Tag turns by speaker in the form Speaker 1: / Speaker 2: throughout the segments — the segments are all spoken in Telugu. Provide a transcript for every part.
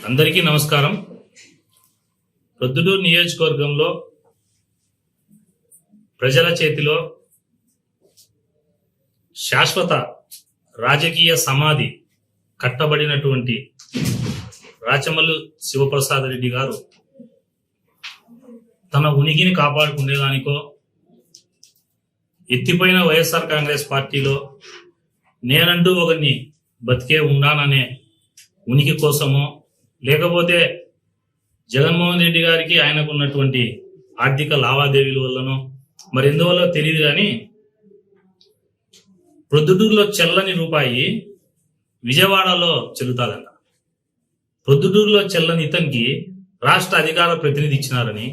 Speaker 1: అందరికీ నమస్కారం. ప్రొద్దుటూరు నియోజకవర్గంలో ప్రజల చేతిలో శాశ్వత రాజకీయ సమాధి కట్టబడినటువంటి రాచమల్లు శివప్రసాద్ రెడ్డి గారు తన ఉనికిని కాపాడుకునేదానికో ఎత్తిపోయిన వైఎస్ఆర్ కాంగ్రెస్ పార్టీలో నేనంటూ ఒకరిని బతికే ఉన్నాననే ఉనికి కోసమో లేకపోతే జగన్మోహన్ రెడ్డి గారికి ఆయనకు ఉన్నటువంటి ఆర్థిక లావాదేవీల వల్లనో మరి ఎందువల్ల తెలియదు కానీ ప్రొద్దుటూరులో చెల్లని రూపాయి విజయవాడలో చెల్లుతాదంట. ప్రొద్దుటూరులో చెల్లని ఇతనికి రాష్ట్ర అధికార ప్రతినిధి ఇచ్చినారని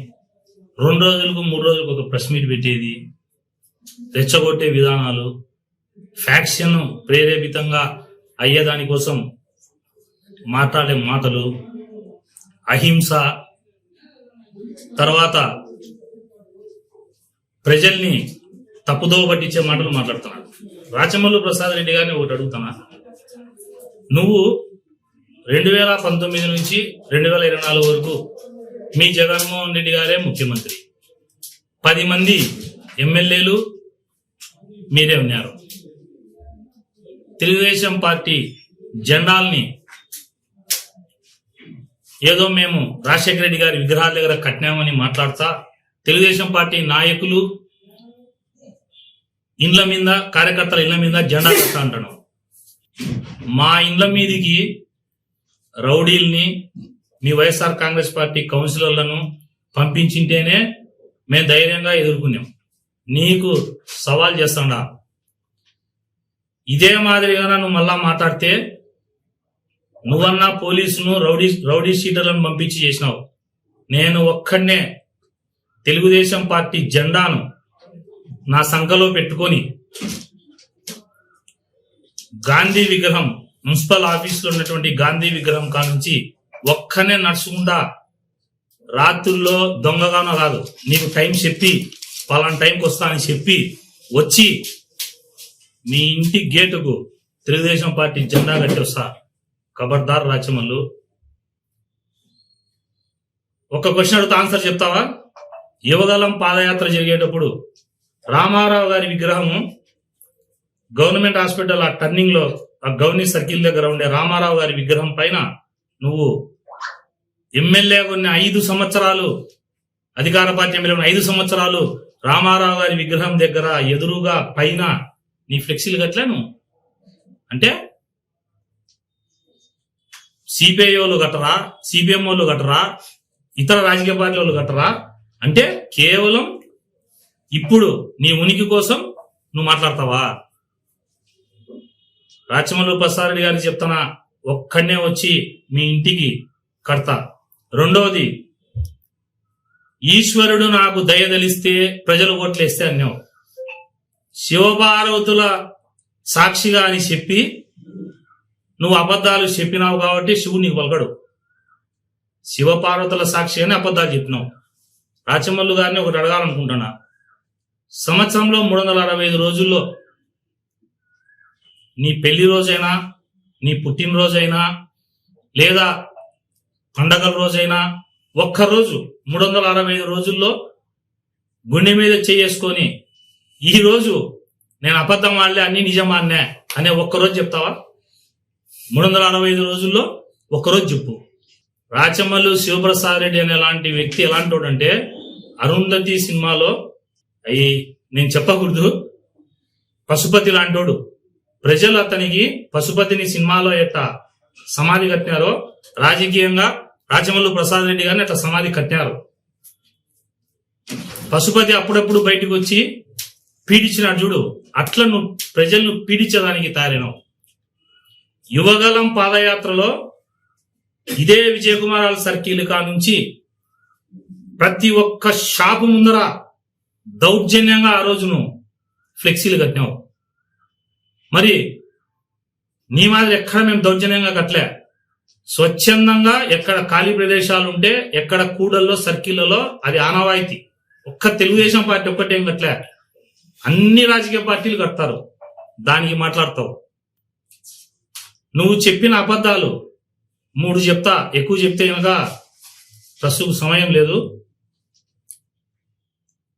Speaker 1: 2 రోజులకు 3 రోజులకు ఒక ప్రెస్ మీట్ పెట్టేది, రెచ్చగొట్టే విధానాలు, ఫ్యాక్షన్ ప్రేరేపితంగా అయ్యేదానికోసం మాట్లాడే మాటలు, అహింస, తర్వాత ప్రజల్ని తప్పుదోవ పట్టించే మాటలు మాట్లాడుతున్నాడు. రాచమల్లు ప్రసాద్ రెడ్డి గారిని ఒకటి అడుగుతున్నా, నువ్వు 2019 నుంచి 2024 వరకు మీ జగన్మోహన్ రెడ్డి గారే ముఖ్యమంత్రి, 10 మంది ఎమ్మెల్యేలు మీరే ఉన్నారు. తెలుగుదేశం పార్టీ జెండాల్ని ఏదో మేము రాజశేఖర రెడ్డి గారి విగ్రహాల దగ్గర కట్టినామని మాట్లాడతా తెలుగుదేశం పార్టీ నాయకులు ఇండ్ల మీద, కార్యకర్తల ఇండ్ల మీద జెండా కట్టా అంటాను. మా ఇండ్ల మీదికి రౌడీల్ని, మీ వైఎస్ఆర్ కాంగ్రెస్ పార్టీ కౌన్సిలర్లను పంపించింటేనే మేము ధైర్యంగా ఎదుర్కొన్నాం. నీకు సవాల్ చేస్తాడా? ఇదే మాదిరిగా నువ్వు మళ్ళా మాట్లాడితే నువ్వన్నా పోలీసును రౌడీ షీటర్లను పంపించి చేసినావు. నేను ఒక్కడనే తెలుగుదేశం పార్టీ జెండాను నా సంఖలో పెట్టుకొని గాంధీ విగ్రహం, మున్సిపల్ ఆఫీసులో ఉన్నటువంటి గాంధీ విగ్రహం కానుంచి ఒక్కనే నడుచుకుంటా రాత్రుల్లో దొంగగానో కాదు, నీకు టైం చెప్పి పలానా టైంకి వస్తా అని చెప్పి వచ్చి మీ ఇంటి గేటుకు తెలుగుదేశం పార్టీ జెండా కట్టి వస్తా. ఖబర్దార్ రాచమల్లు. ఒక క్వశ్చన్ అడుగుతా, ఆన్సర్ చెప్తావా? యువగలం పాదయాత్ర జరిగేటప్పుడు రామారావు గారి విగ్రహము గవర్నమెంట్ హాస్పిటల్ ఆ టర్నింగ్ లో, ఆ గవర్నీ సర్కిల్ దగ్గర ఉండే రామారావు గారి విగ్రహం పైన నువ్వు ఎమ్మెల్యే కొన్ని 5 సంవత్సరాలు, అధికార పార్టీ ఎమ్మెల్యే 5 సంవత్సరాలు రామారావు గారి విగ్రహం దగ్గర ఎదురుగా పైన నీ ఫ్లెక్సీలు కట్టలేను అంటే సిపిఐ వాళ్ళు కట్టరా, సిపిఎం వాళ్ళు కట్టరా, ఇతర రాజకీయ పార్టీ వాళ్ళు కట్టరా? అంటే కేవలం ఇప్పుడు నీ ఉనికి కోసం నువ్వు మాట్లాడతావా? రాచమల్లు ప్రసాద్ రెడ్డి గారికి చెప్తానా, ఒక్కడనే వచ్చి మీ ఇంటికి కడతా. రెండవది, ఈశ్వరుడు నాకు దయదలిస్తే ప్రజలు ఓట్లేస్తే అన్నావు. శివపార్వతుల సాక్షిగా అని చెప్పి నువ్వు అబద్ధాలు చెప్పినావు కాబట్టి శివుడు నీకు పలకడు. శివపార్వతుల సాక్షి అని అబద్ధాలు చెప్పినావు. రాచమల్లు గారిని ఒకటి అడగాలనుకుంటున్నా, సంవత్సరంలో 365 రోజుల్లో నీ పెళ్లి రోజైనా, నీ పుట్టినరోజైనా, లేదా పండగల రోజైనా, ఒక్కరోజు 365 రోజుల్లో గుండె మీద చేసుకొని ఈ రోజు నేను అబద్ధం ఆడలే, అన్ని నిజమాన్నే అనే ఒక్కరోజు చెప్తావా? 365 రోజుల్లో ఒక్కరోజు చెప్పు. రాచమల్లు శివప్రసాద్ రెడ్డి అనే లాంటి వ్యక్తి ఎలాంటి వాడంటే, అరుంధతి సినిమాలో నేను చెప్పకూడదు, పశుపతి లాంటోడు. ప్రజలు అతనికి పశుపతిని సినిమాలో ఎట్లా సమాధి కట్టినారో రాజకీయంగా రాచమల్లు ప్రసాద్ రెడ్డి గారిని అట్లా సమాధి కట్టినారు. పశుపతి అప్పుడప్పుడు బయటకు వచ్చి పీడించినాడు చూడు, అట్లా నువ్వు ప్రజలను పీడించడానికి తయారైనావు. యువగలం పాదయాత్రలో ఇదే విజయకుమారాల సర్కిల్ కా నుంచి ప్రతి ఒక్క షాపు ముందర దౌర్జన్యంగా ఆ రోజును ఫ్లెక్సీలు కట్టినావు. మరి నీ మాదిరి ఎక్కడ మేము దౌర్జన్యంగా కట్టలే. స్వచ్ఛందంగా ఎక్కడ ఖాళీ ప్రదేశాలు ఉంటే, ఎక్కడ కూడల్లో సర్కిళ్లలో అది ఆనవాయితీ. ఒక్క తెలుగుదేశం పార్టీ ఒక్కటేం కట్టలే, అన్ని రాజకీయ పార్టీలు కడతారు. దానికి మాట్లాడతావు. నువ్వు చెప్పిన అబద్ధాలు 3 చెప్తా, ఎక్కువ చెప్తే కనుక ప్రస్తుతం సమయం లేదు.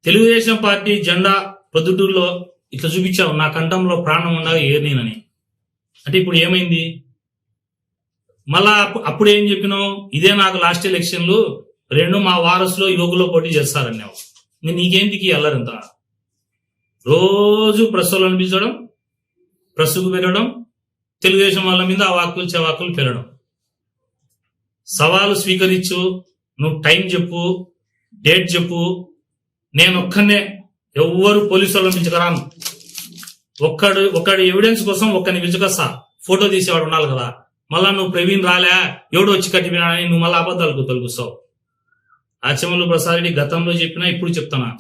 Speaker 1: తెలుగుదేశం పార్టీ జెండా ప్రొద్దుటూరులో ఇట్లా చూపించావు, నా కంఠంలో ప్రాణం ఉండగా ఏర్నేనని. అంటే ఇప్పుడు ఏమైంది? మళ్ళా అప్పుడు ఏం చెప్పినావు? ఇదే నాకు లాస్ట్ ఎలక్షన్లు 2 మా వారసులో యువకులో పోటీ చేస్తారన్నావు. నీకేంటికి అల్లరంత? రోజు ప్రశ్నలు అనిపించడం, ప్రశ్నకు పెరగడం, తెలుగుదేశం వాళ్ళ మీద అవాక్కులు చవాకులు పెరగడం. సవాలు స్వీకరించు, నువ్వు టైం చెప్పు, డేట్ చెప్పు. నేను ఒక్కనే, ఎవ్వరు పోలీసు వాళ్ళని పిలుచుకరాను. ఒక్కడి ఎవిడెన్స్ కోసం ఒక్కడిని పిలుచుకొస్తా. ఫోటో తీసేవాడు ఉండాలి కదా. మళ్ళా నువ్వు ప్రవీణ్ రాలే, ఎవడు వచ్చి కట్టిపోయినాడని నువ్వు మళ్ళీ అబద్ధాలకు తొలగిస్తావు. ఆచమల్లు ప్రసాద్ రెడ్డి గతంలో చెప్పినా ఇప్పుడు చెప్తున్నా,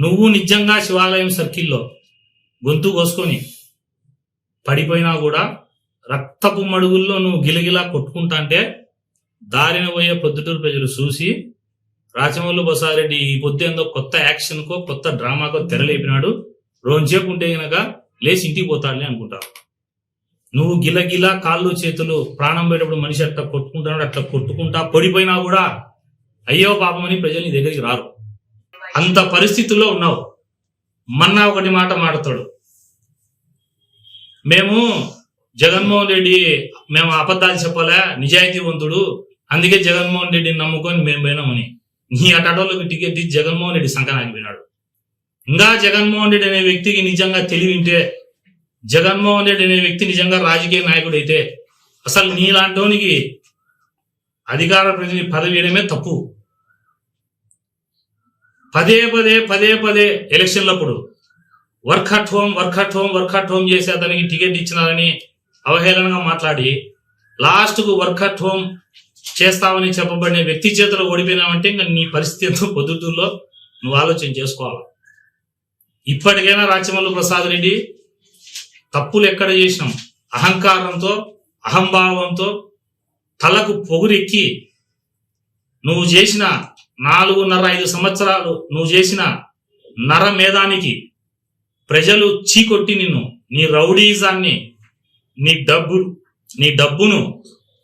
Speaker 1: నువ్వు నిజంగా శివాలయం సర్కిల్లో గొంతు కోసుకొని పడిపోయినా కూడా రక్తపు మడుగుల్లో నువ్వు గిలగిలా కొట్టుకుంటా అంటే దారిన పోయే పొద్దుటూరు ప్రజలు చూసి రాచమల్లు ప్రసాద్ రెడ్డి ఈ పొద్దు ఏందో కొత్త యాక్షన్కో కొత్త డ్రామాకో తెరలేపినాడు, రోజుసేపు ఉంటే గనక లేచి ఇంటికి పోతాడులే అనుకుంటావు. నువ్వు గిలగిలా కాళ్ళు చేతులు ప్రాణం పోయేటప్పుడు మనిషి అట్లా కొట్టుకుంటాడు, అట్లా కొట్టుకుంటా పడిపోయినా కూడా అయ్యో పాపమని ప్రజలు నీ దగ్గరికి రారు. అంత పరిస్థితుల్లో ఉన్నావు. మన్నా ఒకటి మాట మాడతాడు, మేము జగన్మోహన్ రెడ్డి మేము అబద్ధాలు చెప్పలే, నిజాయితీవంతుడు, అందుకే జగన్మోహన్ రెడ్డిని నమ్ముకొని మేము పోయినామని. నీ అటోళ్ళకి టికెట్ ఇచ్చి జగన్మోహన్ రెడ్డి సంకనాగిపోయినాడు. ఇంకా జగన్మోహన్ రెడ్డి అనే వ్యక్తికి నిజంగా తెలివింటే, జగన్మోహన్ రెడ్డి అనే వ్యక్తి నిజంగా రాజకీయ నాయకుడు అయితే అసలు నీలాంటోనికి అధికార ప్రతినిధి పదవి వేయడమే తప్పు. పదే పదే ఎలక్షన్లప్పుడు వర్క్ అట్ హోమ్ చేసి అతనికి టికెట్ ఇచ్చినారని అవహేళనగా మాట్లాడి లాస్ట్కు వర్క్ అట్ హోమ్ చేస్తామని చెప్పబడిన వ్యక్తి చేతిలో ఓడిపోయినావంటే ఇంకా నీ పరిస్థితి ఎంతో పొద్దుటూరులో నువ్వు ఆలోచన చేసుకోవాలి. ఇప్పటికైనా రాచమల్లు ప్రసాద్ రెడ్డి తప్పులు ఎక్కడ చేసినాం, అహంకారంతో అహంభావంతో తలకు పొగురెక్కి నువ్వు చేసిన 4.5 సంవత్సరాలు నువ్వు చేసిన నరమేధానికి ప్రజలు చీకొట్టి నిన్ను, నీ రౌడీజాన్ని, నీ డబ్బును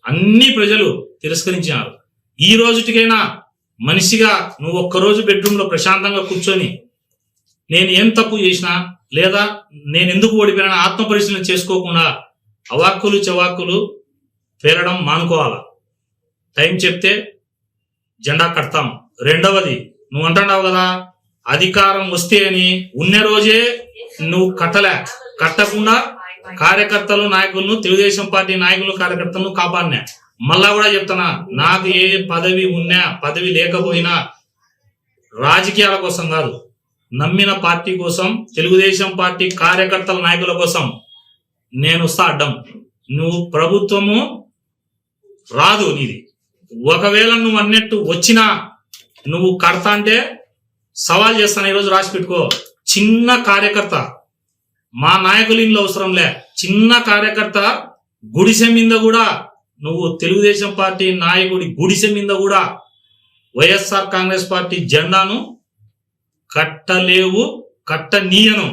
Speaker 1: అన్ని ప్రజలు తిరస్కరించినారు. ఈ రోజుటికైనా మనిషిగా నువ్వు ఒక్కరోజు బెడ్రూమ్లో ప్రశాంతంగా కూర్చొని నేను ఏం తప్పు చేసినా లేదా నేను ఎందుకు ఓడిపోయినా ఆత్మ పరిశీలన చేసుకోకుండా అవాక్కులు చవాక్కులు పేరడం మానుకోవాలా. టైం చెప్తే జెండా కడతాం. రెండవది, నువ్వు అంటున్నావు కదా అధికారం వస్తే అని, ఉన్న రోజే నువ్వు కట్టకుండా కార్యకర్తలు నాయకులను, తెలుగుదేశం పార్టీ నాయకులు కార్యకర్తలను కాపాడినా. మళ్ళా కూడా చెప్తున్నా, నాకు ఏ పదవి ఉన్నా పదవి లేకపోయినా రాజకీయాల కోసం కాదు, నమ్మిన పార్టీ కోసం, తెలుగుదేశం పార్టీ కార్యకర్తల నాయకుల కోసం నేను వస్తా అడ్డం. నువ్వు ప్రభుత్వము రాదు నీది. ఒకవేళ నువ్వు అన్నట్టు వచ్చినా నువ్వు కడతా అంటే సవాల్ చేస్తాను. ఈరోజు రాసి పెట్టుకో, చిన్న కార్యకర్త, మా నాయకులు ఇంట్లో అవసరంలే, చిన్న కార్యకర్త గుడిసె మీద కూడా నువ్వు తెలుగుదేశం పార్టీ నాయకుడి గుడిసె మీద కూడా వైఎస్ఆర్ కాంగ్రెస్ పార్టీ జెండాను కట్టలేవు, కట్టనీయను.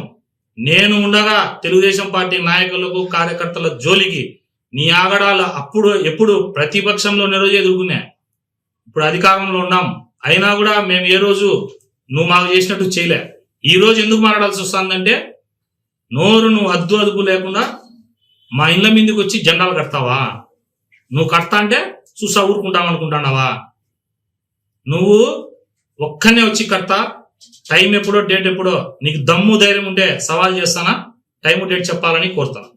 Speaker 1: నేను ఉండగా తెలుగుదేశం పార్టీ నాయకులకు కార్యకర్తల జోలికి నీ ఆగడాలు ఎప్పుడు ప్రతిపక్షంలో రోజు ఎదుర్కొన్నా. ఇప్పుడు అధికారంలో ఉన్నాం, అయినా కూడా మేము ఏ రోజు నువ్వు మాకు చేసినట్టు చేయలే. ఈ రోజు ఎందుకు మాట్లాడాల్సి వస్తుందంటే, నువ్వు అదుపు లేకుండా మా ఇళ్ళ మీదకి వచ్చి జెండాలు కడతావా? నువ్వు కడతా అంటే చూసా ఊరుకుంటావు అనుకుంటున్నావా? నువ్వు ఒక్కనే వచ్చి కడతా, టైం ఎప్పుడో డేట్ ఎప్పుడో, నీకు దమ్ము ధైర్యం ఉంటే సవాల్ చేస్తానా, టైం డేట్ చెప్పాలని కోరుతాను.